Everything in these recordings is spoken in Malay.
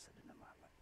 Sayyidina Muhammad.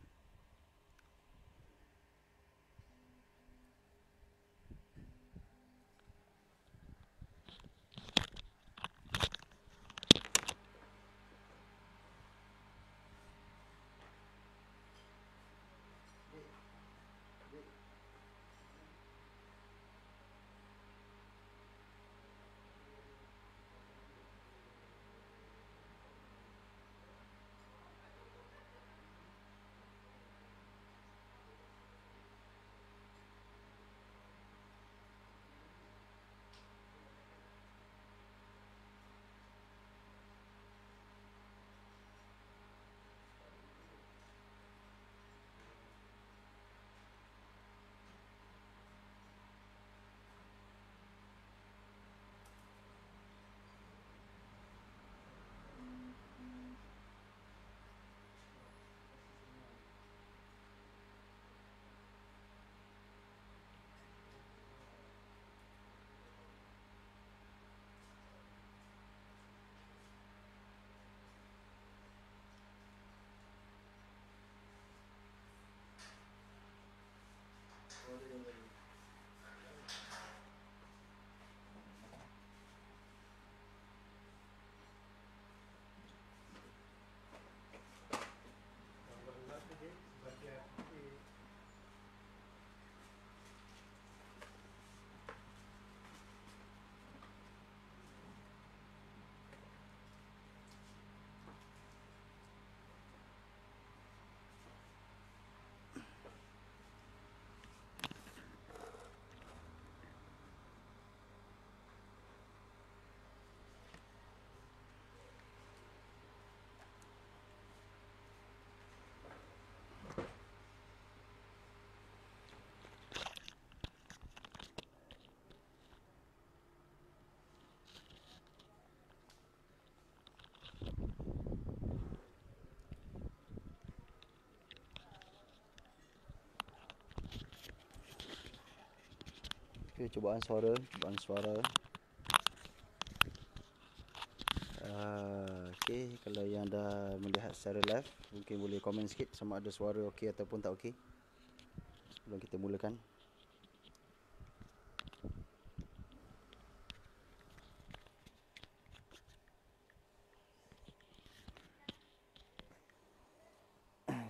Okay, cubaan suara. Okay, kalau yang dah melihat secara live, mungkin boleh komen sikit sama ada suara okey ataupun tak okey sebelum kita mulakan.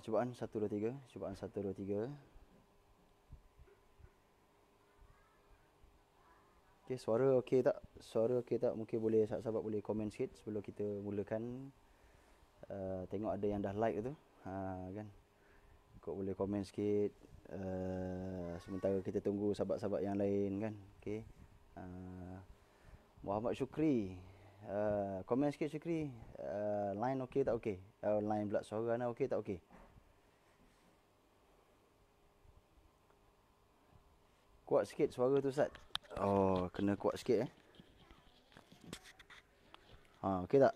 Cubaan 1 2 3, cubaan 1 2 3. Okay, suara okey tak? Suara okey tak? Mungkin boleh sahabat-sahabat boleh komen sikit sebelum kita mulakan. Tengok ada yang dah like tu. Kan. Kau boleh komen sikit. Sementara kita tunggu sahabat-sahabat yang lain kan. Okey. Muhammad Syukri. Komen sikit Syukri. Line okey tak okey? Line pula suara Ana okey tak okey? Kuat sikit suara tu Ustaz. Oh, kena kuat sikit okey tak?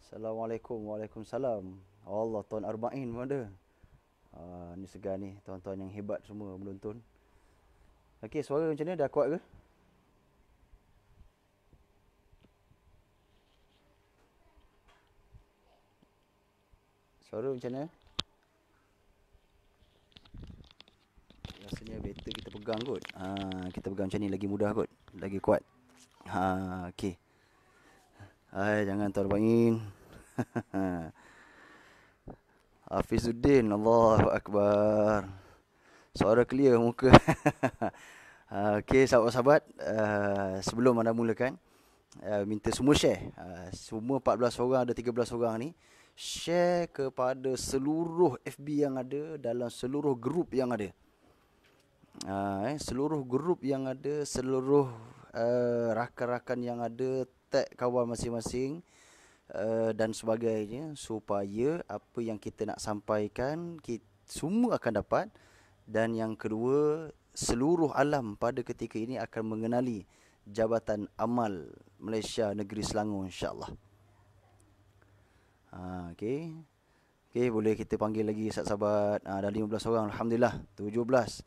Assalamualaikum. Waalaikumsalam. Allah, tahun Arba'in pun ada. Ni segar ni, tuan-tuan yang hebat semua menonton. Okey, suara macam ni dah kuat ke? Suara macam mana? Rasanya better kita pegang kot. Kita pegang macam ni lagi mudah kot. Lagi kuat. Okey. Jangan Tuan Arba'in. Hafizuddin, Allahu Akbar. Suara clear muka. Okey, sahabat-sahabat. Sebelum anda mulakan, minta semua share. Semua 14 orang, ada 13 orang ni. Share kepada seluruh FB yang ada, dalam seluruh grup yang ada. Seluruh grup yang ada, seluruh rakan-rakan yang ada, tag kawan masing-masing dan sebagainya, supaya apa yang kita nak sampaikan semua akan dapat. Dan yang kedua, seluruh alam pada ketika ini akan mengenali Jabatan Amal Malaysia Negeri Selangor, insya-Allah. Okey. Okey, boleh kita panggil lagi sahabat-sahabat. Dah 15 orang, alhamdulillah. 17.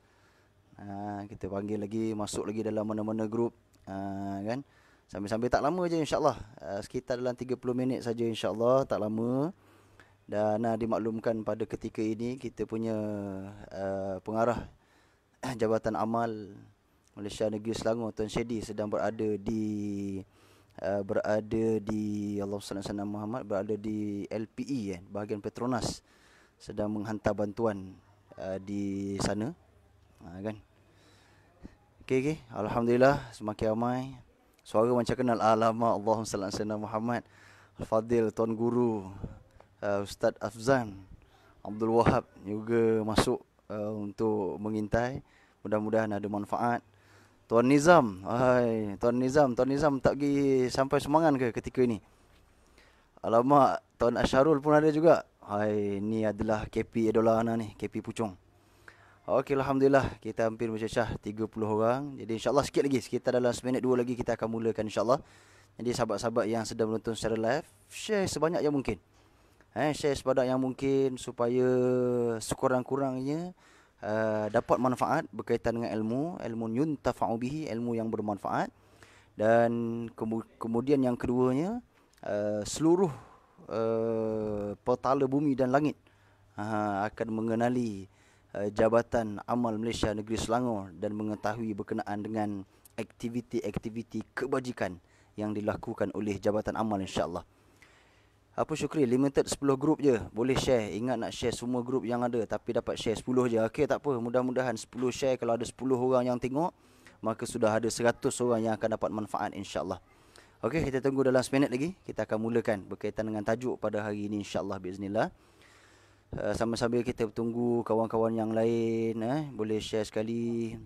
Kita panggil lagi, masuk lagi dalam mana-mana grup, kan. Sambil-sambil tak lama je insya-Allah. Sekitar dalam 30 minit saja insya-Allah, tak lama. Dan dimaklumkan pada ketika ini kita punya pengarah Jabatan Amal Malaysia Negeri Selangor Tuan Syedi sedang berada di Allah SWT Muhammad, berada di LPE bahagian Petronas, sedang menghantar bantuan di sana, kan. Okey, alhamdulillah semakin ramai. Suara macam kenal. Alamak, Allahumma salli ala sayyidina Muhammad. Al-Fadil Tuan Guru Ustaz Afzan Abdul Wahab juga masuk untuk mengintai. Mudah-mudahan ada manfaat. Tuan Nizam, Tuan Nizam tak pergi sampai Semangan ke ketika ini? Alamak, Tuan Asyarul pun ada juga. Ni adalah KP idola ana ni, KP Puchong. Okey, alhamdulillah kita hampir mencecah 30 orang. Jadi insya-Allah sikit lagi, sekitar dalam seminit 2 lagi kita akan mulakan insya-Allah. Jadi sahabat-sahabat yang sedang menonton secara live, share sebanyak yang mungkin. Share sebanyak yang mungkin supaya sekurang-kurangnya dapat manfaat berkaitan dengan ilmu yuntafa'u bihi, ilmu yang bermanfaat. Dan kemudian yang keduanya, seluruh petala bumi dan langit akan mengenali Jabatan Amal Malaysia Negeri Selangor dan mengetahui berkenaan dengan aktiviti-aktiviti kebajikan yang dilakukan oleh Jabatan Amal insya-Allah. Apa Syukri, limited 10 grup je. Boleh share. Ingat nak share semua grup yang ada, tapi dapat share 10 je. Okey, tak apa. Mudah-mudahan 10 share, kalau ada 10 orang yang tengok, maka sudah ada 100 orang yang akan dapat manfaat insya-Allah. Okey, kita tunggu dalam seminit lagi. Kita akan mulakan berkaitan dengan tajuk pada hari ini insya-Allah biiznillah. Sambil-sambil kita tunggu kawan-kawan yang lain, boleh share sekali.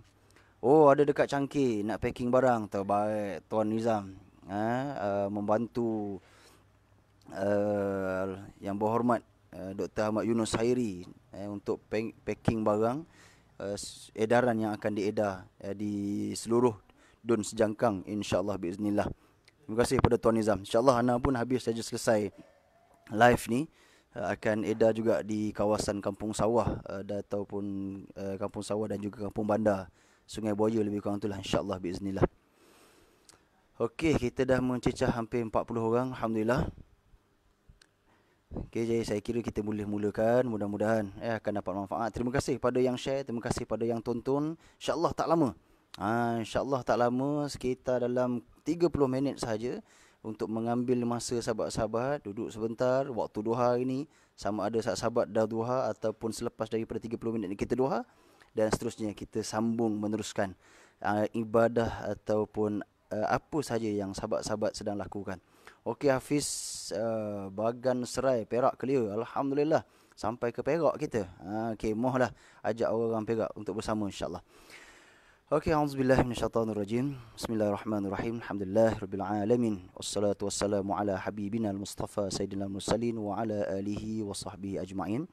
Oh, ada dekat Cangkir nak packing barang. Terbaik Tuan Nizam membantu yang berhormat Dr. Ahmad Yunus Hairi untuk packing barang edaran yang akan diedar di seluruh Dun Sejangkang insya-Allah biiznillah. Terima kasih kepada Tuan Nizam. Insya-Allah ana pun habis saja selesai live ni akan edar juga di kawasan Kampung Sawah ataupun Kampung Sawah dan juga Kampung Bandar Sungai Buaya, lebih kurang itulah insya-Allah biiznillah. Okey, kita dah mencecah hampir 40 orang alhamdulillah. Okey, jadi saya kira kita boleh mulakan. Mudah-mudahan akan dapat manfaat. Terima kasih kepada yang share, terima kasih kepada yang tonton. Insya-Allah tak lama. Insya-Allah tak lama, sekitar dalam 30 minit saja untuk mengambil masa sahabat-sahabat duduk sebentar waktu duha ini, sama ada sahabat dah duha ataupun selepas daripada 30 minit kita duha, dan seterusnya kita sambung meneruskan ibadah ataupun apa saja yang sahabat-sahabat sedang lakukan. Okey Hafiz, Bagan Serai Perak clear, alhamdulillah sampai ke Perak kita. Okey, mohlah ajak orang Perak untuk bersama insya-Allah. Okey, auzubillahi minasyaitonirrajim. Bismillahirrahmanirrahim. Alhamdulillahirabbil alamin. Wassalatu wassalamu ala habibina al-Mustafa sayyidina al-mursalin wa ala alihi wa sahbihi ajma'in.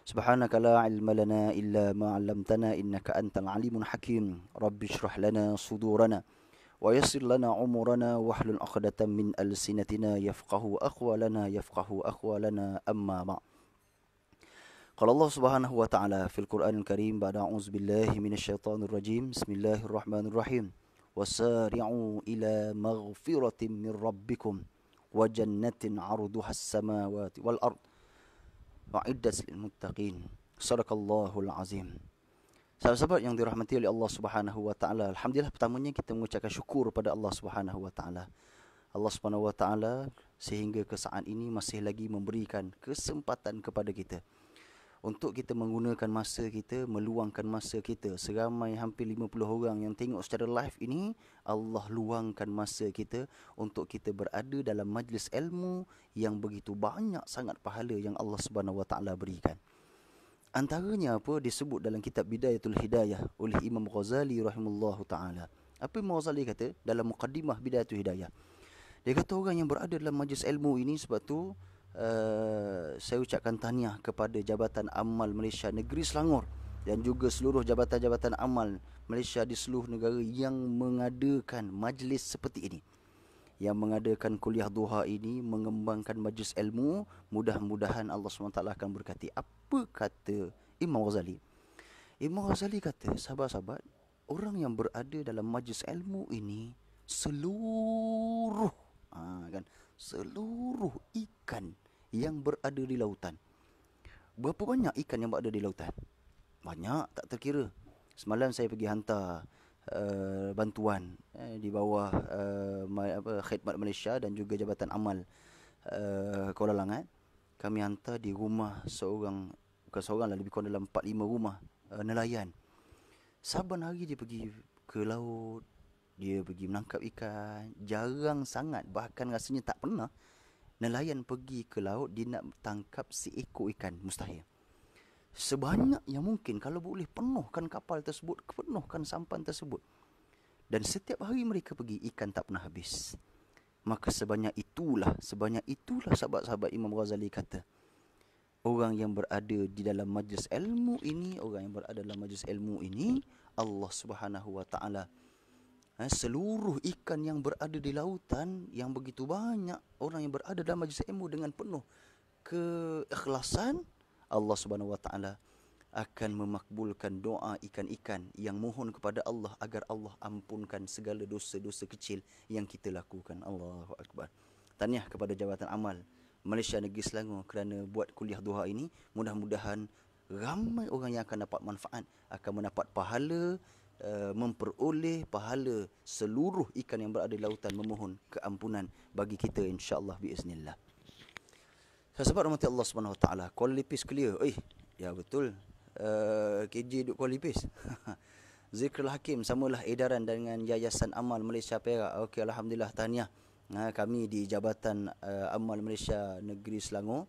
Subhanaka la ilma lana illa ma 'allamtana innaka antal alimul hakim. Rabbi shrah lana sudurana wa yassir lana umurana wahlul 'uqdatam min alsinatina yafqahu aqwalana amma ba'. Qala Allah Subhanahu wa ta'ala fil Qur'anil Karim ba'da a'udzu billahi minasyaitonir rajim. Bismillahirrahmanirrahim. Wasari'u ila maghfiratin min rabbikum wa jannatin 'arduhas samawati wal ard wa'iddat lil muttaqin. Sadaqallahul azim. Sahabat-sahabat yang dirahmati oleh Allah Subhanahu wa ta'ala, alhamdulillah pertamanya kita mengucapkan syukur pada Allah Subhanahu wa ta'ala. Allah Subhanahu wa ta'ala sehingga ke saat ini masih lagi memberikan kesempatan kepada kita untuk kita menggunakan masa kita, meluangkan masa kita. Seramai hampir 50 orang yang tengok secara live ini, Allah luangkan masa kita untuk kita berada dalam majlis ilmu yang begitu banyak sangat pahala yang Allah Subhanahu wa ta'ala berikan. Antaranya apa disebut dalam kitab Bidayatul Hidayah oleh Imam Ghazali rahimahullahu ta'ala. Apa Imam Ghazali kata dalam muqaddimah Bidayatul Hidayah? Dia kata orang yang berada dalam majlis ilmu ini, sebab tu saya ucapkan tahniah kepada Jabatan Amal Malaysia Negeri Selangor dan juga seluruh jabatan-jabatan amal Malaysia di seluruh negara yang mengadakan majlis seperti ini, yang mengadakan kuliah duha ini, mengembangkan majlis ilmu. Mudah-mudahan Allah SWT akan berkati. Apa kata Imam Ghazali? Imam Ghazali kata, sahabat-sahabat, orang yang berada dalam majlis ilmu ini seluruh kan, seluruh ikan yang berada di lautan. Berapa banyak ikan yang berada di lautan? Banyak, tak terkira. Semalam saya pergi hantar bantuan di bawah Khidmat Malaysia dan juga Jabatan Amal Kuala Langat. Kami hantar di rumah seorang, bukan seorang lah, lebih kurang dalam 4-5 rumah nelayan. Saban hari dia pergi ke laut, dia pergi menangkap ikan. Jarang sangat, bahkan rasanya tak pernah nelayan pergi ke laut dia nak tangkap seekor ikan. Mustahil. Sebanyak yang mungkin, kalau boleh penuhkan kapal tersebut, penuhkan sampan tersebut. Dan setiap hari mereka pergi, ikan tak pernah habis. Maka sebanyak itulah sahabat-sahabat Imam Ghazali kata, orang yang berada di dalam majlis ilmu ini, Allah Subhanahu wa taala, seluruh ikan yang berada di lautan, yang begitu banyak orang yang berada dalam majlis ilmu dengan penuh keikhlasan, Allah Subhanahu wa taala akan memakbulkan doa ikan-ikan yang mohon kepada Allah agar Allah ampunkan segala dosa-dosa kecil yang kita lakukan. Allahu Akbar. Tahniah kepada Jabatan Amal Malaysia Negeri Selangor kerana buat kuliah duha ini. Mudah-mudahan ramai orang yang akan dapat manfaat, akan mendapat pahala, memperoleh pahala seluruh ikan yang berada di lautan memohon keampunan bagi kita, insya-Allah biiznillah. Sahabat rahmati Allah Subhanahu wa taala, Kuala Lipis clear. Ya betul. KJ duk Kuala Lipis. Zikrul Hakim samalah edaran dengan Yayasan Amal Malaysia Perak. Okey, alhamdulillah, tahniah. Kami di Jabatan Amal Malaysia Negeri Selangor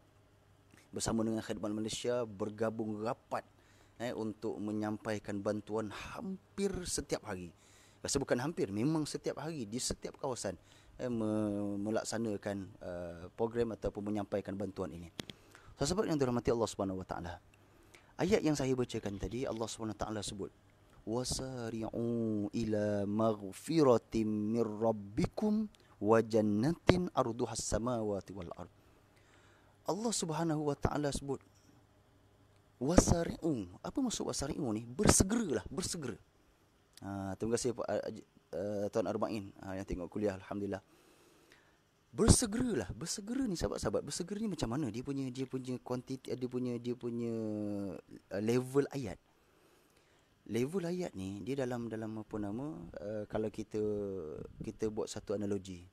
bersama dengan Khidmat Malaysia bergabung rapat untuk menyampaikan bantuan hampir setiap hari. Rasa bukan hampir, memang setiap hari di setiap kawasan melaksanakan program ataupun menyampaikan bantuan ini. Sahabat yang dirahmati Allah Subhanahu wa taala, ayat yang saya bacakan tadi, Allah SWT sebut, wasari'u ila maghfiratin min rabbikum wa jannatin arduhas samawati wal ard. Allah Subhanahu wa taala sebut wasari'u. Apa maksud wasari'u ni? Bersegeralah, bersegera. Terima kasih Tuan Arba'in yang tengok kuliah, alhamdulillah. Bersegeralah. Bersegera ni sahabat-sahabat, bersegera ni macam mana? Dia punya kuantiti, dia punya level ayat. Level ayat ni dia dalam apa nama, kalau kita buat satu analogi.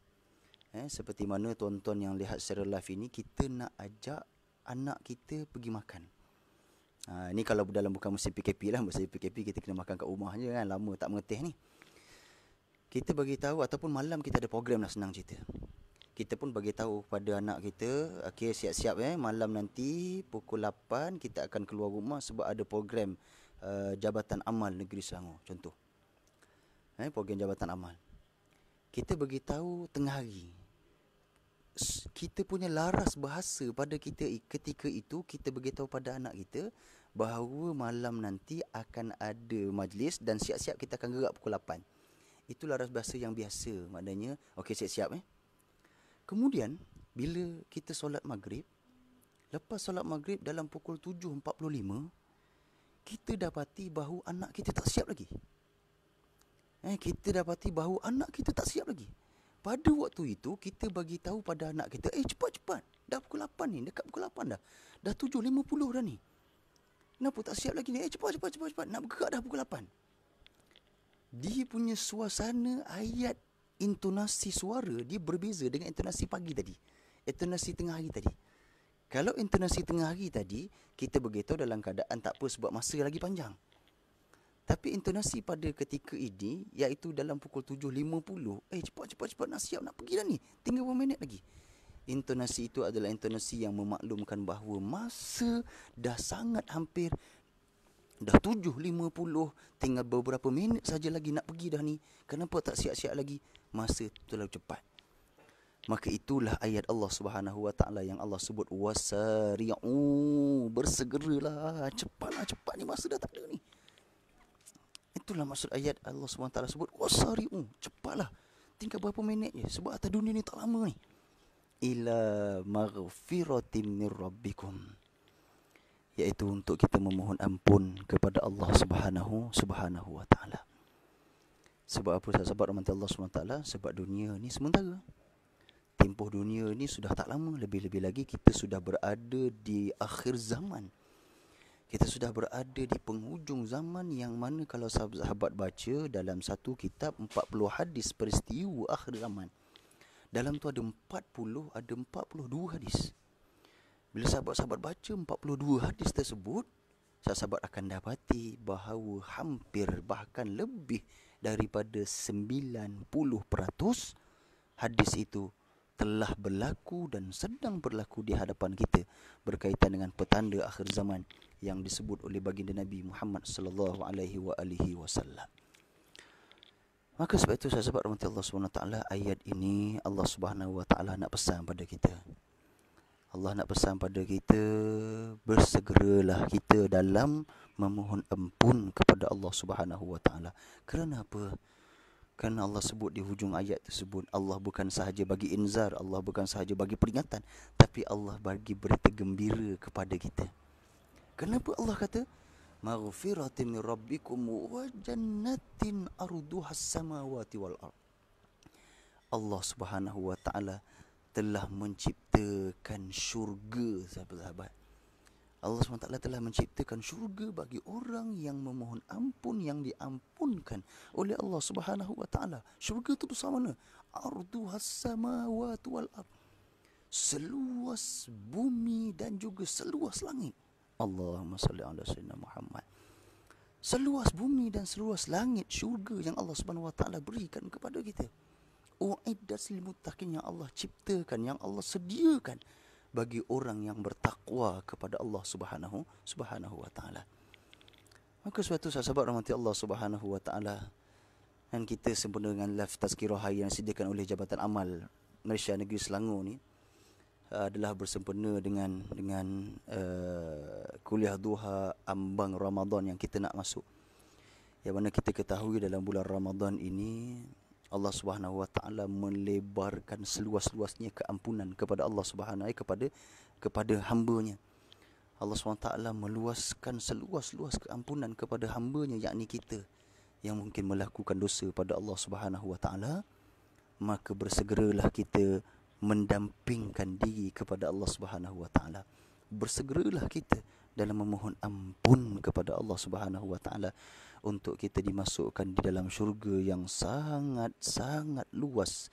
Seperti mana tuan-tuan yang lihat secara live ini, kita nak ajak anak kita pergi makan. Ni kalau dalam bukan musim PKP lah. Musim PKP kita kena makan kat rumah je kan, lama tak mengetih ni. Kita bagi tahu, ataupun malam kita ada program lah, senang cerita. Kita pun bagi tahu pada anak kita, okey, siap-siap malam nanti pukul 8 kita akan keluar rumah sebab ada program Jabatan Amal Negeri Selangor, contoh. Program Jabatan Amal. Kita bagi tahu tengah hari. Kita punya laras bahasa pada kita ketika itu, kita bagi tahu pada anak kita bahawa malam nanti akan ada majlis dan siap-siap kita akan gerak pukul 8. Itu laras bahasa yang biasa, maknanya okey, siap-siap Kemudian bila kita solat maghrib, lepas solat maghrib dalam pukul 7.45, kita dapati bahawa anak kita tak siap lagi. Kita dapati bahawa anak kita tak siap lagi. Pada waktu itu kita bagi tahu pada anak kita, cepat-cepat, dah pukul 8 ni, dekat pukul 8 dah. Dah 7.50 dah ni. Kenapa tak siap lagi ni? Cepat, nak bergerak dah pukul 8. Dia punya suasana ayat, intonasi suara dia berbeza dengan intonasi pagi tadi, intonasi tengah hari tadi. Kalau intonasi tengah hari tadi, kita beritahu dalam keadaan tak apa sebab masa lagi panjang. Tapi intonasi pada ketika ini, iaitu dalam pukul 7.50, cepat, nak siap, nak pergi dah ni, tinggal beberapa minit lagi. Intonasi itu adalah intonasi yang memaklumkan bahawa masa dah sangat hampir, dah 7.50, tinggal beberapa minit saja lagi nak pergi dah ni. Kenapa tak siap-siap lagi? Masa terlalu cepat. Maka itulah ayat Allah Subhanahu wa taala yang Allah sebut wasari'u, bersegeralah, cepat ni, masa dah tak ada ni. Itulah maksud ayat Allah Subhanahu wa taala sebut wasari'u, cepatlah, tinggal berapa minit je sebab atas dunia ni tak lama ni. Ila maghfiratin min rabbikum, iaitu untuk kita memohon ampun kepada Allah Subhanahu wa taala. Sebab apa sahabat rahmat Allah SWT? Sebab dunia ni sementara. Tempoh dunia ni sudah tak lama. Lebih-lebih lagi kita sudah berada di akhir zaman. Kita sudah berada di penghujung zaman, yang mana kalau sahabat baca dalam satu kitab 40 hadis peristiwa akhir zaman. Dalam tu ada 42 hadis. Bila sahabat-sahabat baca 42 hadis tersebut, sahabat akan dapati bahawa hampir bahkan lebih daripada 90% hadis itu telah berlaku dan sedang berlaku di hadapan kita berkaitan dengan petanda akhir zaman yang disebut oleh baginda Nabi Muhammad sallallahu alaihi wasallam. Maka sebab itu sahabat rahmat Allah SWT, ayat ini Allah Subhanahu wa taala nak pesan pada kita. Allah nak pesan pada kita, bersegeralah kita dalam memohon ampun kepada Allah Subhanahu wa taala. Kerana apa? Kerana Allah sebut di hujung ayat tersebut, Allah bukan sahaja bagi inzar, Allah bukan sahaja bagi peringatan, tapi Allah bagi berita gembira kepada kita. Kenapa Allah kata maghfiratin min rabbikum wa jannatin arduhas samawati wal ard? Allah Subhanahu wa taala telah menciptakan syurga, sahabat-sahabat. Allah SWT telah menciptakan syurga bagi orang yang memohon ampun, yang diampunkan oleh Allah Subhanahu wa taala. Syurga itu besar mana? Arduhas samawati wal ard. Seluas bumi dan juga seluas langit. Allahumma salli ala sayyidina Muhammad. Seluas bumi dan seluas langit, syurga yang Allah Subhanahu wa taala berikan kepada kita. Uiddat lil muttaqin, yang Allah ciptakan, yang Allah sediakan bagi orang yang bertakwa kepada Allah Subhanahu wa taala. Maka suatu sahabat rahmati Allah Subhanahu wa taala, dan kita sempena dengan live tazkirah hari yang disediakan oleh Jabatan Amal Malaysia Negeri Selangor ni, adalah bersempena dengan kuliah duha ambang Ramadan yang kita nak masuk. Yang mana kita ketahui dalam bulan Ramadan ini Allah Subhanahu wa taala melebarkan seluas-luasnya keampunan kepada Allah Subhanahu kepada hamba-Nya. Allah SWT meluaskan seluas-luas keampunan kepada hamba-Nya, yakni kita yang mungkin melakukan dosa pada Allah Subhanahu wa taala. Maka bersegeralah kita mendampingkan diri kepada Allah Subhanahu wa taala. Bersegeralah kita dalam memohon ampun kepada Allah Subhanahu wa taala untuk kita dimasukkan di dalam syurga yang sangat-sangat luas,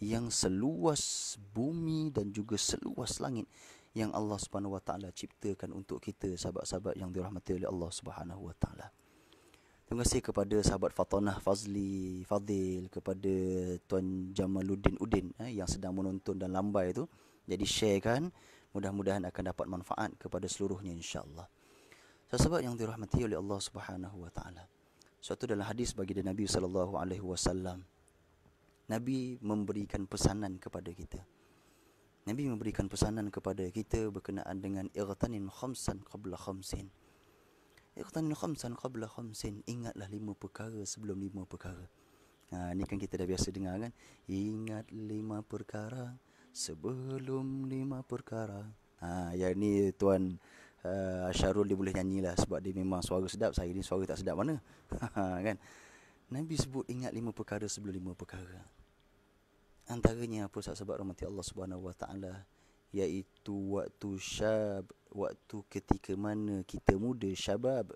yang seluas bumi dan juga seluas langit, yang Allah Subhanahu wa taala ciptakan untuk kita, sahabat-sahabat yang dirahmati oleh Allah Subhanahu wa taala. Terima kasih kepada sahabat Fatonah Fadil, kepada Tuan Jamaluddin Udin yang sedang menonton dan lambai tu. Jadi sharekan, mudah-mudahan akan dapat manfaat kepada seluruhnya insya-Allah. Sahabat yang dirahmati oleh Allah Subhanahu wa taala. Suatu dalam hadis baginda Nabi sallallahu alaihi wasallam, Nabi memberikan pesanan kepada kita. Nabi memberikan pesanan kepada kita berkenaan dengan igtanim khamsan qabla khamsin. Igtanim khamsan qabla khamsin, ingatlah 5 perkara sebelum 5 perkara. Ni kan kita dah biasa dengar kan? Ingat 5 perkara sebelum 5 perkara. Yang ni Tuan Syarul dia boleh nyanyilah, sebab dia memang suara sedap. Saya ni suara tak sedap mana. Kan? Nabi sebut ingat 5 perkara sebelum 5 perkara. Antaranya apa, sahabat rahmati Allah Subhanahu wa taala, iaitu waktu ketika mana kita muda, syabab,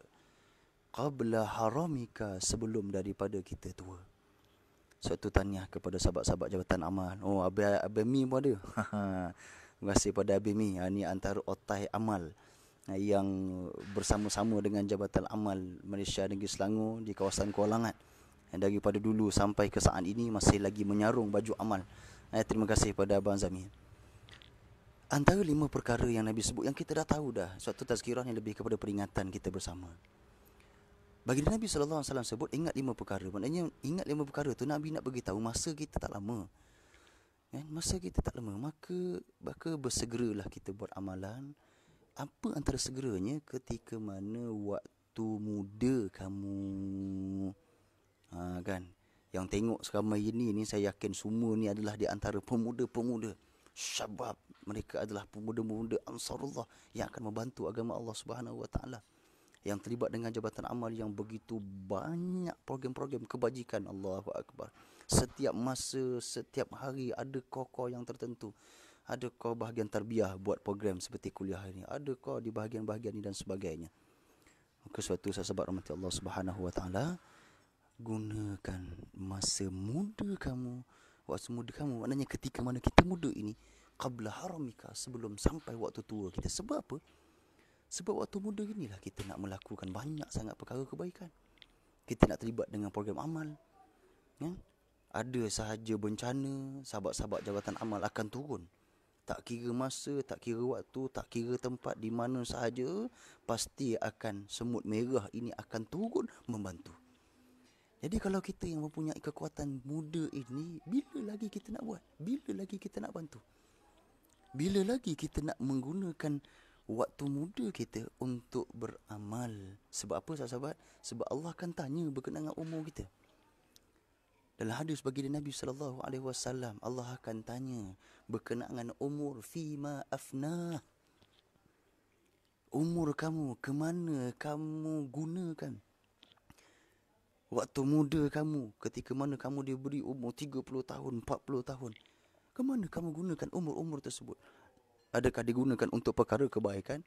qabla haramika, sebelum daripada kita tua. Suatu tahniah kepada sahabat-sahabat Jabatan Amal. Oh, Abang Mi pun ada. Terima kasih pada Abang Mi. Ini antara otai amal yang bersama-sama dengan Jabatan Amal Malaysia Negeri Selangor di kawasan Kuala Langat. Daripada dulu sampai ke saat ini masih lagi menyarung baju amal. Terima kasih pada Abang Zamir. Antara 5 perkara yang Nabi sebut, yang kita dah tahu dah, suatu tazkirah yang lebih kepada peringatan kita bersama. Baginda Nabi SAW sebut ingat 5 perkara. Maknanya ingat 5 perkara tu Nabi nak beritahu masa kita tak lama. Masa kita tak lama, maka bersegeralah kita buat amalan. Apa antara segeranya? Ketika mana waktu muda kamu. Kan? Yang tengok sekarang ini saya yakin semua ni adalah di antara pemuda-pemuda syabab. Mereka adalah pemuda-pemuda Ansarullah yang akan membantu agama Allah Subhanahu wa taala. yang terlibat dengan jabatan amal yang begitu banyak program-program kebajikan. Allahu Akbar. Setiap masa, setiap hari ada kau yang tertentu. Ada kau bahagian tarbiyah buat program seperti kuliah ini. Ada kau di bahagian-bahagian ini dan sebagainya. Maka suatu sahabat rahmat Allah Subhanahu wa taala, gunakan masa muda kamu. Waktu muda kamu maknanya ketika mana kita muda ini, qabla haramika, sebelum sampai waktu tua kita. Sebab apa? Sebab waktu muda inilah kita nak melakukan banyak sangat perkara kebaikan. Kita nak terlibat dengan program amal. Ya? Ada sahaja bencana, sahabat-sahabat jabatan amal akan turun. Tak kira masa, tak kira waktu, tak kira tempat, di mana sahaja, pasti akan semut merah ini akan turun membantu. Jadi kalau kita yang mempunyai kekuatan muda ini, bila lagi kita nak buat? Bila lagi kita nak bantu? Bila lagi kita nak menggunakan waktu muda kita untuk beramal? Sebab apa sahabat? Sebab Allah akan tanya berkenaan dengan umur kita. Dalam hadis baginda Nabi SAW, Allah akan tanya berkenaan dengan umur, fima afnah. Umur kamu, ke mana kamu gunakan waktu muda kamu? Ketika mana kamu diberi umur 30 tahun, 40 tahun, ke mana kamu gunakan umur-umur tersebut? Adakah digunakan untuk perkara kebaikan?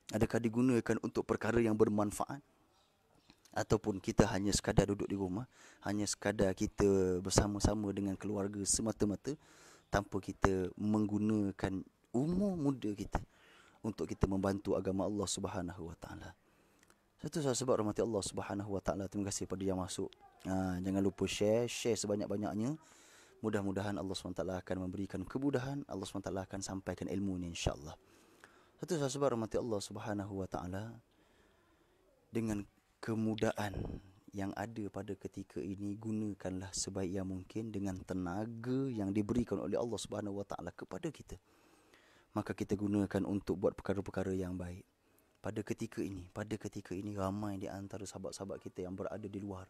Adakah digunakan untuk perkara yang bermanfaat? Ataupun kita hanya sekadar duduk di rumah, hanya sekadar kita bersama-sama dengan keluarga semata-mata, tanpa kita menggunakan umur muda kita untuk kita membantu agama Allah Subhanahu wa taala. Satu sebab rahmati Allah Subhanahu wa taala. Terima kasih pada yang masuk. Jangan lupa share sebanyak-banyaknya. Mudah-mudahan Allah SWT akan memberikan kemudahan. Allah SWT akan sampaikan ilmu ni, insya-Allah. Satu sebab rahmati Allah Subhanahu wa taala, dengan kemudahan yang ada pada ketika ini, gunakanlah sebaik yang mungkin dengan tenaga yang diberikan oleh Allah Subhanahu wa taala kepada kita. Maka kita gunakan untuk buat perkara-perkara yang baik. Pada ketika ini ramai di antara sahabat-sahabat kita yang berada di luar,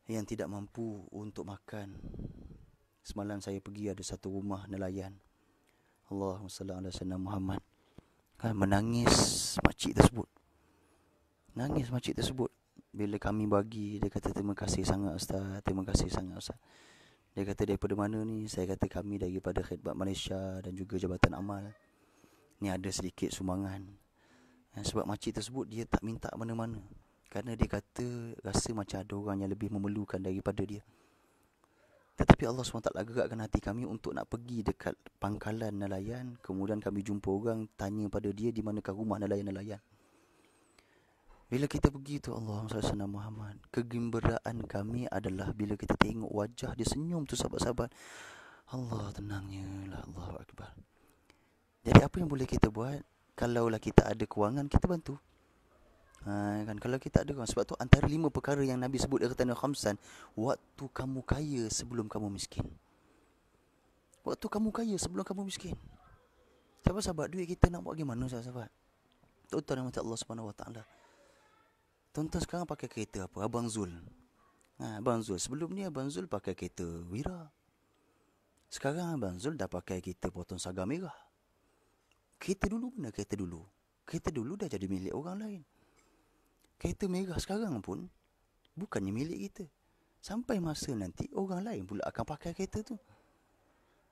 yang tidak mampu untuk makan. Semalam saya pergi ada satu rumah nelayan. Allahumma salli ala sayyidina Muhammad. Menangis makcik tersebut. Bila kami bagi, dia kata, terima kasih sangat Ustaz. Terima kasih sangat Ustaz. Dia kata, daripada mana ni? Saya kata, kami daripada Khidmat Malaysia dan juga Jabatan Amal. Ni ada sedikit sumbangan. Sebab makcik tersebut dia tak minta mana-mana, kerana dia kata rasa macam ada orang yang lebih memerlukan daripada dia. Tetapi Allah SWT gerakkan hati kami untuk nak pergi dekat pangkalan nelayan. Kemudian kami jumpa orang, tanya pada dia di manakah rumah nelayan-nelayan. Bila kita pergi tu, Allahumma salli ala Muhammad, kegembiraan kami adalah bila kita tengok wajah dia senyum tu, sahabat-sahabat. Allah tenangnya lah, Allahu Akbar. Jadi apa yang boleh kita buat? Kalaulah kita ada kewangan, kita bantu. Kan, kalau kita ada kewangan. Sebab tu antara 5 perkara yang Nabi sebut iqtanu khamsan, waktu kamu kaya sebelum kamu miskin. Waktu kamu kaya sebelum kamu miskin. Sahabat-sahabat, duit kita nak buat bagaimana, sahabat-sahabat? Tuan-tuan yang Allah Subhanahu wa taala. Tuan-tuan sekarang pakai kereta apa? Abang Zul. Abang Zul. Sebelum ni Abang Zul pakai kereta Wira. Sekarang Abang Zul dah pakai kereta potong saga merah. Kereta dulu mana kereta dulu? Kereta dulu dah jadi milik orang lain. Kereta merah sekarang pun bukannya milik kita. Sampai masa nanti orang lain pula akan pakai kereta tu.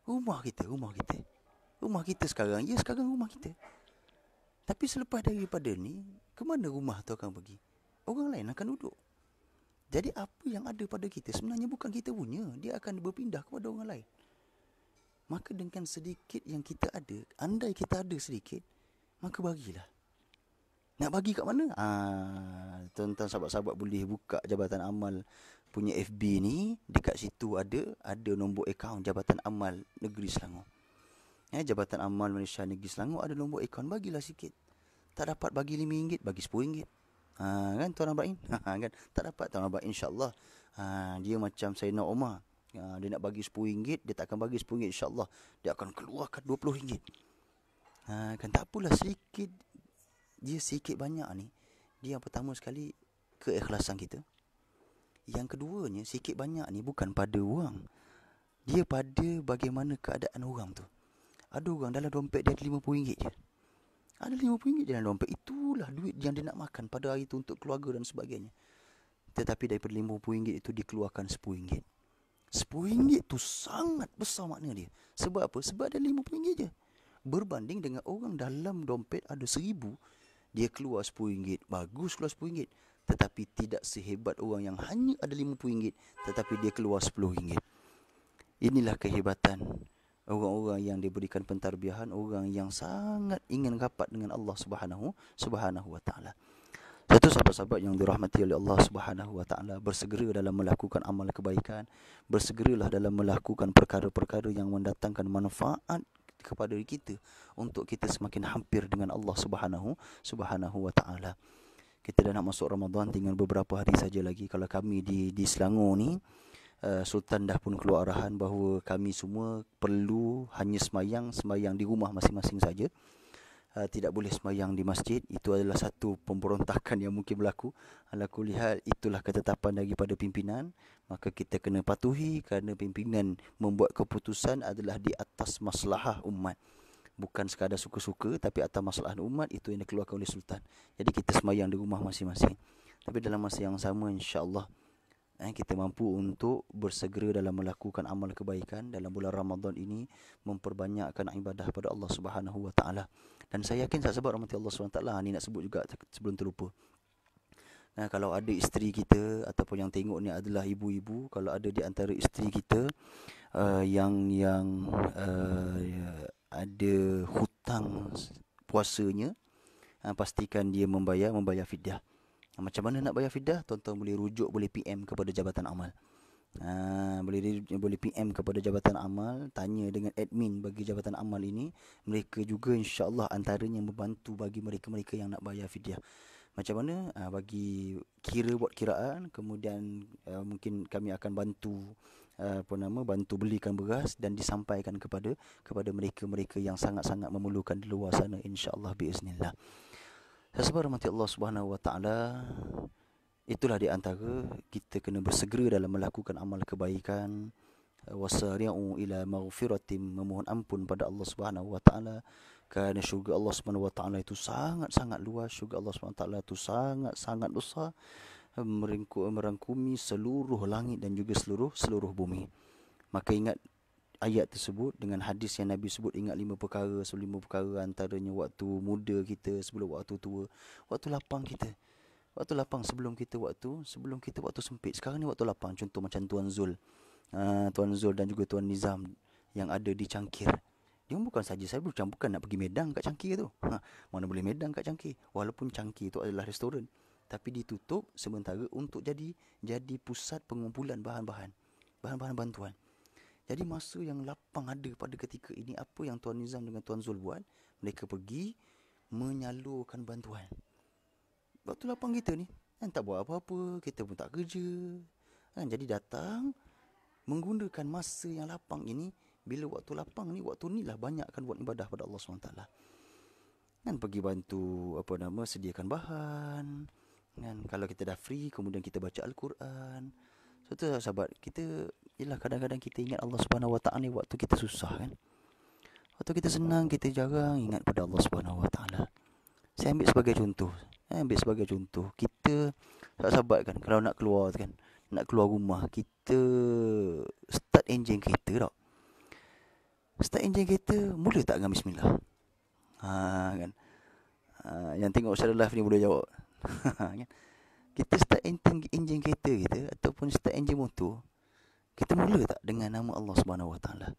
Rumah kita. Rumah kita sekarang, sekarang rumah kita. Tapi selepas daripada ni, ke mana rumah tu akan pergi? Orang lain akan duduk. Jadi apa yang ada pada kita sebenarnya bukan kita punya. Dia akan berpindah kepada orang lain. Maka dengan sedikit yang kita ada, andai kita ada sedikit, maka bagilah. Nak bagi kat mana? Tuan-tuan sahabat-sahabat boleh buka Jabatan Amal punya FB ni. Dekat situ ada nombor akaun Jabatan Amal Negeri Selangor. Jabatan Amal Malaysia Negeri Selangor ada nombor akaun. Bagilah sikit. Tak dapat bagi RM5, bagi RM10. Kan Tuan Abain? Kan? Tak dapat Tuan Abain, insya-Allah. Dia macam Sayyidina Umar. Dia nak bagi RM10, dia tak akan bagi RM10, insya-Allah. Dia akan keluarkan RM20. Kan tak apalah, sedikit. Dia sikit banyak ni, dia yang pertama sekali keikhlasan kita. Yang keduanya, sikit banyak ni bukan pada wang. Dia pada bagaimana keadaan orang tu. Ada orang dalam dompet dia ada RM50 je. Ada RM50 dalam dompet. Itulah duit yang dia nak makan pada hari itu untuk keluarga dan sebagainya. Tetapi daripada RM50 itu dikeluarkan RM10. RM10 tu sangat besar makna dia. Sebab apa? Sebab ada RM50 je. Berbanding dengan orang dalam dompet ada RM1000, dia keluar RM10. Bagus keluar RM10. Tetapi tidak sehebat orang yang hanya ada RM50, tetapi dia keluar RM10. Inilah kehebatan orang-orang yang diberikan pentarbiahan, orang yang sangat ingin rapat dengan Allah Subhanahu wa taala. Satu sahabat-sahabat yang dirahmati oleh Allah Subhanahu wa taala, bersegera dalam melakukan amal kebaikan, bersegeralah dalam melakukan perkara-perkara yang mendatangkan manfaat kepada kita untuk kita semakin hampir dengan Allah Subhanahu wa taala. Kita dah nak masuk Ramadan, tinggal beberapa hari saja lagi. Kalau kami di Selangor ni, Sultan dah pun keluar arahan bahawa kami semua perlu hanya semayang di rumah masing-masing saja. Tidak boleh semayang di masjid. Itu adalah satu pemberontakan yang mungkin berlaku. Ala kulihat, itulah ketetapan daripada pimpinan. Maka kita kena patuhi, kerana pimpinan membuat keputusan adalah di atas maslahah umat. Bukan sekadar suka-suka, tapi atas maslahah umat. Itu yang dikeluarkan oleh Sultan. Jadi kita semayang di rumah masing-masing. Tapi dalam masa yang sama, insya-Allah kita mampu untuk bersegera dalam melakukan amal kebaikan dalam bulan Ramadan ini, memperbanyakkan ibadah pada Allah Subhanahu wa taala. Dan saya yakin sahabat rahmati Allah Subhanahu wa taala, ni nak sebut juga sebelum terlupa. Nah, kalau ada isteri kita ataupun yang tengok ni adalah ibu-ibu, kalau ada di antara isteri kita yang ada hutang puasanya, pastikan dia membayar fidyah. Macam mana nak bayar fidyah? Tuan-tuan boleh rujuk, boleh PM kepada Jabatan Amal. Boleh PM kepada Jabatan Amal, tanya dengan admin bagi Jabatan Amal ini. Mereka juga insya-Allah antaranya membantu bagi mereka-mereka yang nak bayar fidyah. Macam mana? Buat kiraan, kemudian mungkin kami akan bantu bantu belikan beras dan disampaikan kepada mereka-mereka yang sangat-sangat memerlukan di luar sana, insya-Allah biiznillah. Sahabat rahmati Allah Subhanahu wa taala, itulah di antara kita kena bersegera dalam melakukan amal kebaikan. Wasari'u ila maghfiratin, memohon ampun pada Allah Subhanahu wa taala, kerana syurga Allah Subhanahu wa taala itu sangat-sangat luas. Syurga Allah Subhanahu wa taala itu sangat-sangat besar, merangkumi seluruh langit dan juga seluruh bumi. Maka ingat ayat tersebut dengan hadis yang Nabi sebut, ingat 5 perkara. 5 perkara antaranya waktu muda kita sebelum waktu tua, waktu lapang kita. Waktu lapang sebelum kita waktu sempit. Sekarang ni waktu lapang. Contoh macam Tuan Zul. Tuan Zul dan juga Tuan Nizam yang ada di Cangkir. Dia bukan saja, saya bukan nak pergi Medang kat Cangkir tu. Mana boleh Medang kat Cangkir. Walaupun Cangkir tu adalah restoran, tapi ditutup sementara untuk jadi pusat pengumpulan bahan-bahan bantuan. Jadi masa yang lapang ada pada ketika ini, apa yang Tuan Nizam dengan Tuan Zul buat? Mereka pergi menyalurkan bantuan. Waktu lapang kita ni tak buat apa-apa, kita pun tak kerja, jadi datang menggunakan masa yang lapang ini. Bila waktu lapang ni, waktu ni lah banyakkan buat ibadah pada Allah SWT. Pergi bantu sediakan bahan. Kalau kita dah free, kemudian kita baca Al-Quran. So tu sahabat, kita ialah kadang-kadang kita ingat Allah Subhanahu wa taala ni waktu kita susah kan. Waktu kita senang, kita jarang ingat pada Allah Subhanahu wa taala. Saya ambil sebagai contoh. Kita sahabat kan, kalau nak keluar kan, nak keluar rumah, kita start enjin kereta tak? Start enjin kereta, mula tak dengan bismillah? Kan. Yang tengok secara live ni boleh jawab. Kan. Kita start enjin kereta kita ataupun start enjin motor, kita mula tak dengan nama Allah Subhanahu wa taala?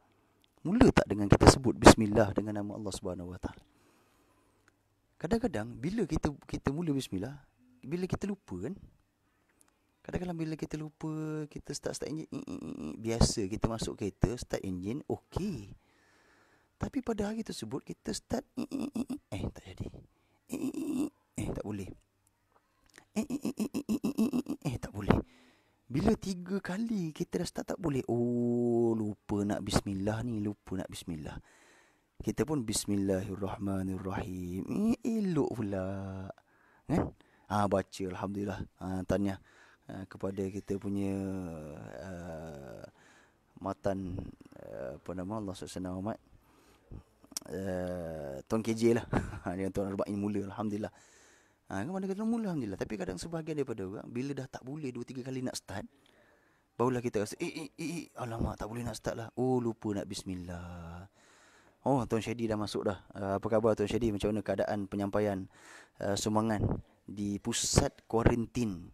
Mula tak dengan kita sebut bismillah dengan nama Allah Subhanahu wa taala? Kadang-kadang bila kita mula bismillah, bila kita lupa kan? Kadang-kadang bila kita lupa, kita start enjin, biasa kita masuk kereta, start enjin, okey. Tapi pada hari tersebut kita start tak jadi. Tak boleh. Tak boleh. Bila 3 kali kita dah start tak boleh, lupa nak bismillah. Kita pun bismillahirrahmanirrahim, elok pula kan. Baca alhamdulillah. Tahniah kepada kita punya matan Allah SWT Muhammad, Tuan KJ lah. Dengan Tuan Arba'in mula, alhamdulillah. Kan mana kata mula alhamdulillah. Tapi kadang sebahagian daripada orang bila dah tak boleh 2-3 kali nak start, barulah kita rasa alamak tak boleh nak start lah. Oh, lupa nak bismillah. Oh, Tuan Syedi dah masuk dah. Apa khabar Tuan Syedi? Macam mana keadaan penyampaian sumbangan di pusat kuarantin?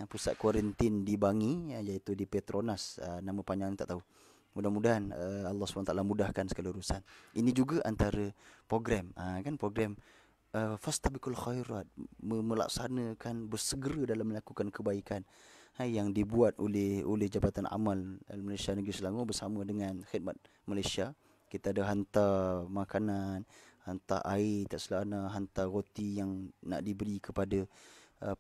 Pusat kuarantin di Bangi, iaitu di Petronas. Nama panjang tak tahu. Mudah-mudahan Allah SWT mudahkan segala urusan. Ini juga antara program, kan program fastabiqul khairat, melaksanakan, bersegera dalam melakukan kebaikan yang dibuat oleh Jabatan Amal Malaysia Negeri Selangor bersama dengan Khidmat Malaysia. Kita ada hantar makanan, hantar air tak selana, hantar roti yang nak diberi kepada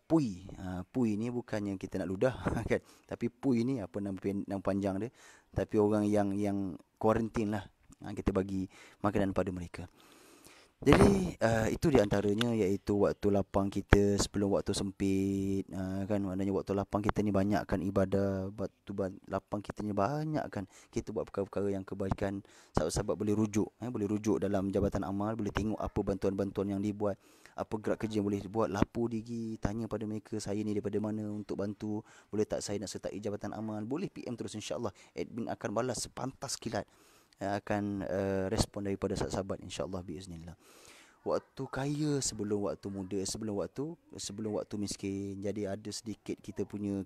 Pui. Pui ni bukannya kita nak ludah kan, tapi Pui ni apa nama panjang dia, tapi orang yang kuarantin lah, kita bagi makanan pada mereka. Jadi itu di antaranya, iaitu waktu lapang kita sebelum waktu sempit, kan, maknanya waktu lapang kita ni banyakkan ibadah, waktu lapang kita ni banyakkan kita buat perkara-perkara yang kebaikan. Sahabat-sahabat boleh rujuk dalam Jabatan Amal, boleh tengok apa bantuan-bantuan yang dibuat, apa gerak kerja yang boleh dibuat, lapor diri, tanya pada mereka, saya ni daripada mana untuk bantu, boleh tak saya nak sertai Jabatan Amal, boleh PM terus, insya-Allah admin akan balas sepantas kilat, akan respon daripada sahabat-sahabat, insya-Allah biiznillah. Waktu kaya sebelum waktu muda, sebelum waktu miskin. Jadi ada sedikit kita punya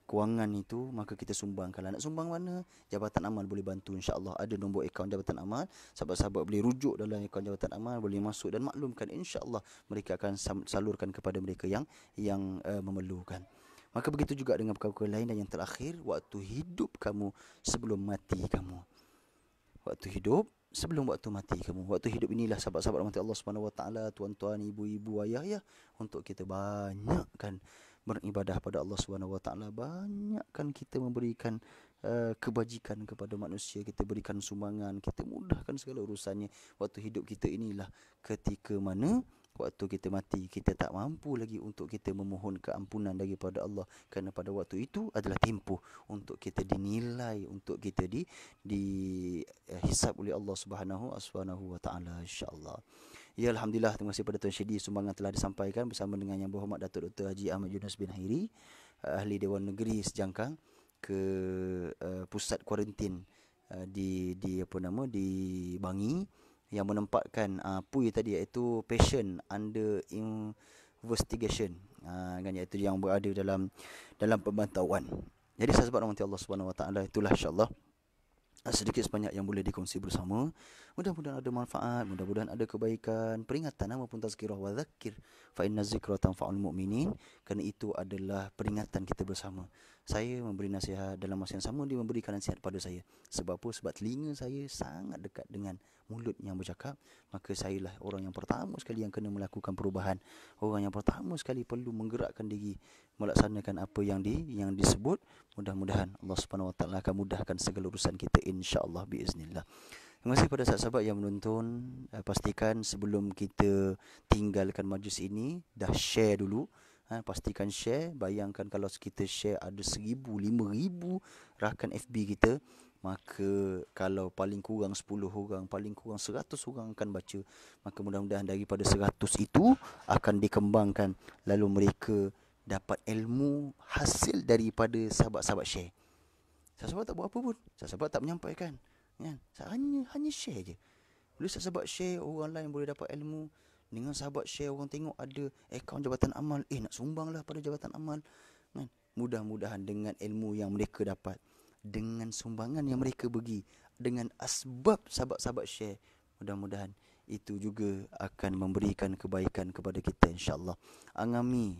kewangan itu, maka kita sumbang. Kalau nak sumbang mana, Jabatan Amal boleh bantu, insya-Allah. Ada nombor akaun Jabatan Amal, sahabat-sahabat boleh rujuk dalam akaun Jabatan Amal, boleh masuk dan maklumkan, insya-Allah mereka akan salurkan kepada mereka yang memerlukan. Maka begitu juga dengan perkara-perkara lain. Dan yang terakhir, waktu hidup kamu sebelum mati kamu. Waktu hidup sebelum waktu mati kamu. Waktu hidup inilah sahabat-sahabat rahmat Allah Subhanahu Wa Taala, tuan-tuan, ibu-ibu, ayah-ayah, untuk kita banyakkan beribadah pada Allah Subhanahu Wa Taala, banyakkan kita memberikan kebajikan kepada manusia, kita berikan sumbangan, kita mudahkan segala urusannya. Waktu hidup kita inilah ketika mana waktu kita mati, kita tak mampu lagi untuk kita memohon keampunan daripada Allah, kerana pada waktu itu adalah tempoh untuk kita dinilai, untuk kita dihisab oleh Allah Subhanahu Wa Taala, insya-Allah. Ya, alhamdulillah, terima kasih pada Tuan Syedi, sumbangan telah disampaikan bersama dengan Yang Berhormat Datuk Dr. Haji Ahmad Yunus bin Hairi, Ahli Dewan Negeri Sejangkang, ke pusat kuarantin di Bangi, yang menempatkan PUI tadi, iaitu patient under investigation, kan, iaitu yang berada dalam pemantauan. Jadi sahabat rahmat Allah Subhanahu Wa Taala, itulah insya-Allah sedikit sebanyak yang boleh dikongsi bersama. Mudah-mudahan ada manfaat, mudah-mudahan ada kebaikan. Peringatan maupun tazkirah, wa dzakir fa inna dzikra tanfa'ul mu'minin, kerana itu adalah peringatan kita bersama. Saya memberi nasihat, dalam masa yang sama dia memberikan nasihat pada saya. Sebab apa? Sebab telinga saya sangat dekat dengan mulut yang bercakap. Maka sayalah orang yang pertama sekali yang kena melakukan perubahan, orang yang pertama sekali perlu menggerakkan diri melaksanakan apa yang disebut. Mudah-mudahan Allah Subhanahu Wa Taala akan mudahkan segala urusan kita, insya-Allah biiznillah. Terima kasih kepada sahabat-sahabat yang menonton. Pastikan sebelum kita tinggalkan majlis ini, dah share dulu. Pastikan share. Bayangkan kalau kita share ada 1,000, 5,000 rakan FB kita, maka kalau paling kurang 10 orang, paling kurang 100 orang akan baca. Maka mudah-mudahan daripada 100 itu akan dikembangkan, lalu mereka dapat ilmu hasil daripada sahabat-sahabat share. Sahabat tak buat apa pun, sahabat tak menyampaikan, kan? Hanya share je. Bila sahabat share, orang lain boleh dapat ilmu. Dengan sahabat share, orang tengok ada akaun Jabatan Amal, nak sumbanglah pada Jabatan Amal, kan? Mudah-mudahan dengan ilmu yang mereka dapat, dengan sumbangan yang mereka bagi, dengan asbab sahabat-sahabat share, mudah-mudahan itu juga akan memberikan kebaikan kepada kita, insya-Allah. Angami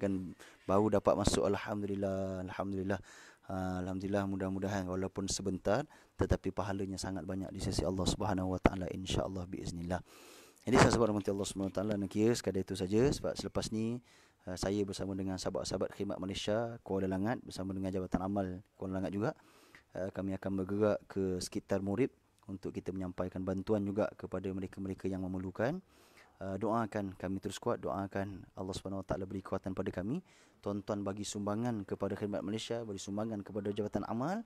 kan baru dapat masuk, alhamdulillah. Alhamdulillah, mudah-mudahan walaupun sebentar tetapi pahalanya sangat banyak di sisi Allah Subhanahu Wa Taala, insya-Allah biiznillah. Jadi sahabat rahmat Allah Subhanahu Wa Taala, nak kira sekadar itu saja, sebab selepas ni saya bersama dengan sahabat-sahabat Khidmat Malaysia Kuala Langat, bersama dengan Jabatan Amal Kuala Langat juga, kami akan bergerak ke sekitar Morib untuk kita menyampaikan bantuan juga kepada mereka-mereka yang memerlukan. Doakan kami terus kuat, doakan Allah Subhanahu Wa Taala beri kekuatan pada kami. Tuan-tuan bagi sumbangan kepada Khidmat Malaysia, bagi sumbangan kepada Jabatan Amal,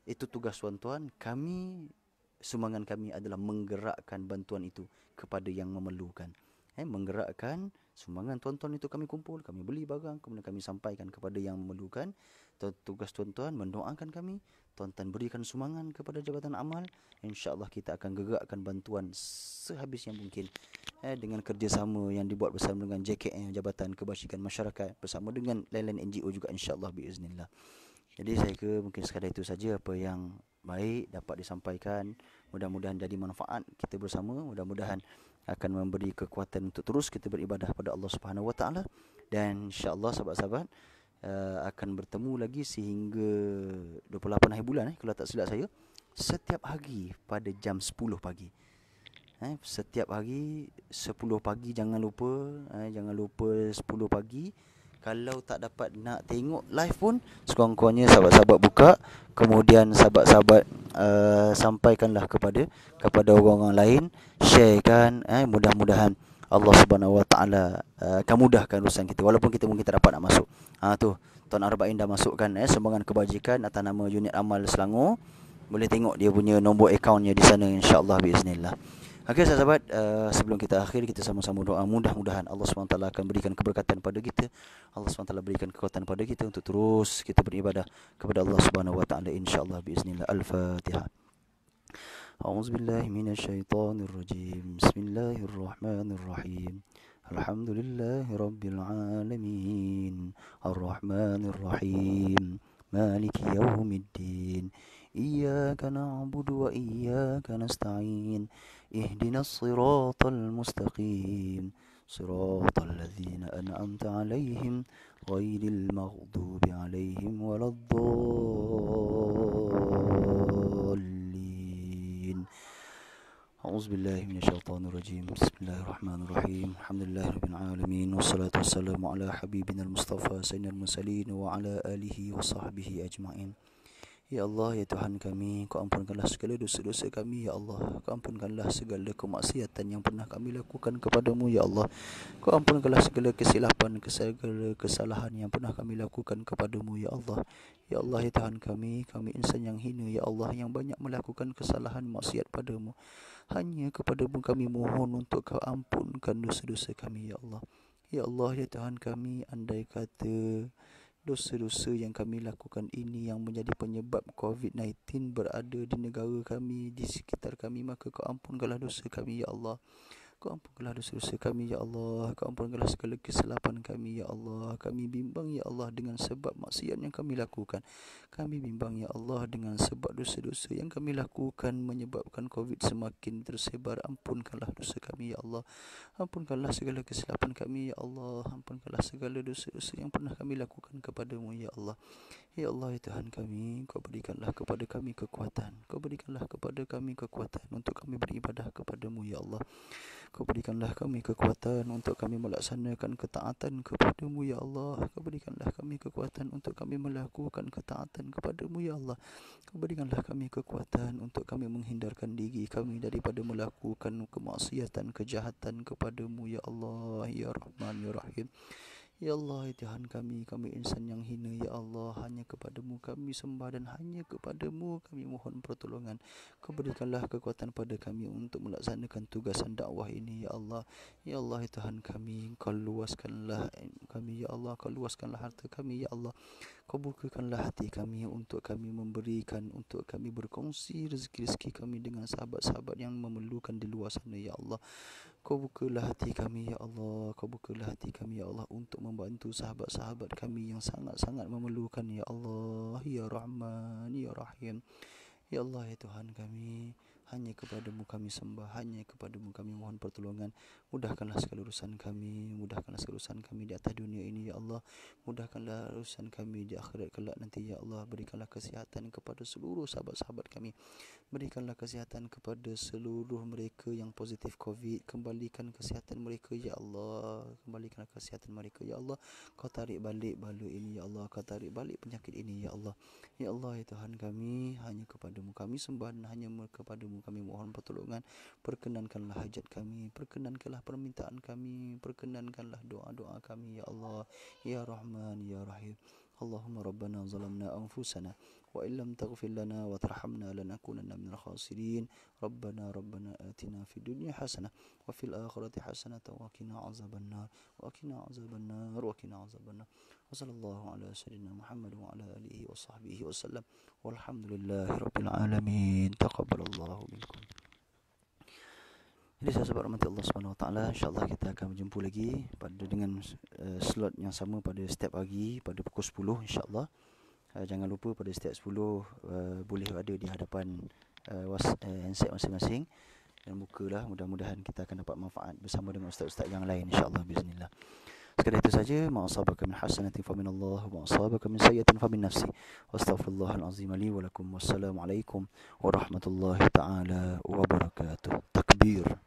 itu tugas tuan-tuan. Kami sumbangan kami adalah menggerakkan bantuan itu kepada yang memerlukan. Menggerakkan sumbangan tuan-tuan itu kami kumpul, kami beli barang, kemudian kami sampaikan kepada yang memerlukan. Tugas tuan-tuan mendoakan kami, tuan-tuan berikan sumbangan kepada Jabatan Amal. InsyaAllah kita akan gerakkan bantuan sehabis yang mungkin. Dengan kerjasama yang dibuat bersama dengan JKM, Jabatan Kebajikan Masyarakat, bersama dengan lain-lain NGO juga, insyaAllah biiznillah. Jadi saya kira mungkin sekadar itu saja apa yang baik dapat disampaikan. Mudah-mudahan jadi manfaat kita bersama. Mudah-mudahan akan memberi kekuatan untuk terus kita beribadah pada Allah Subhanahu Wa Taala. Dan insya-Allah sahabat-sahabat akan bertemu lagi sehingga 28 hari bulan kalau tak silap saya, setiap hari pada jam 10 pagi. Setiap hari 10 pagi, jangan lupa 10 pagi. Kalau tak dapat nak tengok live pun, sekurang-kurangnya sahabat-sahabat buka, kemudian sahabat-sahabat sampaikanlah kepada orang-orang lain, sharekan. Mudah-mudahan Allah Subhanahu Wa Taala akan mudahkan urusan kita, walaupun kita mungkin tak dapat nak masuk. Tu Tuan Arba'in dah masukkan sumbangan kebajikan atas nama unit amal Selangor. Boleh tengok dia punya nombor akaunnya di sana, insya-Allah biiznillah. Okey sahabat, sebelum kita akhir, kita sama-sama doa mudah-mudahan Allah SWT akan berikan keberkatan pada kita. Allah SWT berikan kekuatan pada kita untuk terus kita beribadah kepada Allah Subhanahu Wa Taala, insya-Allah biiznillah. Al-Fatihah. A'udzubillahi minasyaitonirrajim. Bismillahirrahmanirrahim. Alhamdulillahi rabbil alamin. Arrahmanirrahim. Maliki yaumiddin. Iyyaka na'budu wa iyyaka nasta'in. اهدنا الصراط المستقيم صراط الذين أنعمت عليهم غير المغضوب عليهم ولا الضالين. أعوذ بالله من الشيطان الرجيم. بسم الله الرحمن الرحيم. الحمد لله رب العالمين، والصلاة والسلام على حبيبنا المصطفى سيدنا المرسلين وعلى آله وصحبه أجمعين. Ya Allah, ya Tuhan kami, Kau ampunkanlah segala dosa-dosa kami, ya Allah. Kau ampunkanlah segala kemaksiatan yang pernah kami lakukan kepadamu, ya Allah. Kau ampunkanlah segala kesilapan, segala kesalahan yang pernah kami lakukan kepadamu, ya Allah. Ya Allah, ya Tuhan kami insan yang hina, ya Allah, yang banyak melakukan kesalahan maksiat padamu. Hanya kepadamu kami mohon untuk Kau ampunkan dosa-dosa kami, ya Allah. Ya Allah, ya Tuhan kami, andai kata dosa-dosa yang kami lakukan ini yang menjadi penyebab COVID-19 berada di negara kami, di sekitar kami, maka Kau ampunkanlah dosa kami, ya Allah. Kau ampunkanlah dosa-dosa kami, ya Allah. Kau ampunkanlah segala kesilapan kami, ya Allah. Kami bimbang, ya Allah, dengan sebab maksiat yang kami lakukan. Kami bimbang, ya Allah, dengan sebab dosa-dosa yang kami lakukan menyebabkan COVID semakin tersebar. Ampunkanlah dosa kami, ya Allah. Ampunkanlah segala kesilapan kami, ya Allah. Ampunkanlah segala dosa-dosa yang pernah kami lakukan kepadamu, ya Allah. Ya Allah, ya Tuhan kami, Kau berikanlah kepada kami kekuatan. Kau berikanlah kepada kami kekuatan untuk kami beribadah kepadamu, ya Allah. Kau berikanlah kami kekuatan untuk kami melaksanakan ketaatan kepadamu, ya Allah. Kau berikanlah kami kekuatan untuk kami melakukan ketaatan kepadamu, ya Allah. Kau berikanlah kami kekuatan untuk kami menghindarkan diri kami daripada melakukan kemaksiatan, kejahatan kepadamu, ya Allah, ya Rahman, ya Rahim. Ya Allah, ya Tuhan kami insan yang hina, ya Allah. Hanya kepadamu kami sembah dan hanya kepadamu kami mohon pertolongan. Kau berikanlah kekuatan pada kami untuk melaksanakan tugasan dakwah ini, ya Allah. Ya Allah, ya Tuhan kami, Kau luaskanlah kami, ya Allah. Kau luaskanlah harta kami, ya Allah. Kau bukakanlah hati kami untuk kami memberikan, untuk kami berkongsi rezeki-rezeki kami dengan sahabat-sahabat yang memerlukan di luar sana, ya Allah. Kau bukalah hati kami, ya Allah. Kau bukalah hati kami, ya Allah, untuk membantu sahabat-sahabat kami yang sangat-sangat memerlukan, ya Allah. Ya Rahman, ya Rahim. Ya Allah, ya Tuhan kami, hanya kepadamu kami sembah, hanya kepadamu kami mohon pertolongan. Mudahkanlah segala urusan kami, mudahkanlah segala urusan kami di atas dunia ini, ya Allah. Mudahkanlah urusan kami di akhirat kelak nanti, ya Allah. Berikanlah kesihatan kepada seluruh sahabat-sahabat kami. Berikanlah kesihatan kepada seluruh mereka yang positif COVID. Kembalikan kesihatan mereka, ya Allah. Kembalikanlah kesihatan mereka, ya Allah. Kau tarik balik bala ini, ya Allah. Kau tarik balik penyakit ini, ya Allah. Ya Allah, ya Tuhan kami, hanya kepadamu kami sembah dan hanya kepadamu kami mohon pertolongan. Perkenankanlah hajat kami, perkenankanlah permintaan kami, perkenankanlah doa-doa kami, ya Allah. Ya Rahman, ya Rahim. اللهم ربنا ظلمنا أنفسنا وإن لم تغفر لنا وترحمنا لنكونن من الخاسرين ربنا آتنا في الدنيا حسنة وفي الآخرة حسنة وقنا عذاب النار وصلى الله على سيدنا محمد وعلى آله وصحبه وسلم والحمد لله رب العالمين تقبل الله منكم. Jadi sahabat rahmati Allah Subhanahu Wa Taala, insya-Allah kita akan berjumpa lagi dengan slot yang sama pada setiap pagi pada pukul 10 insya-Allah. Jangan lupa pada setiap 10 boleh ada di hadapan handset masing-masing dan bukalah, mudah-mudahan kita akan dapat manfaat bersama dengan ustaz-ustaz yang lain insya-Allah biiznillah. Sekadar itu saja. Ma asabaka min hasanatin fa min Allah wa ma asabaka min sayyi'atin fa min nafsi. Astaghfirullahal azim li wa lakum. Wassalamu alaikum warahmatullahi taala wabarakatuh. Takbir.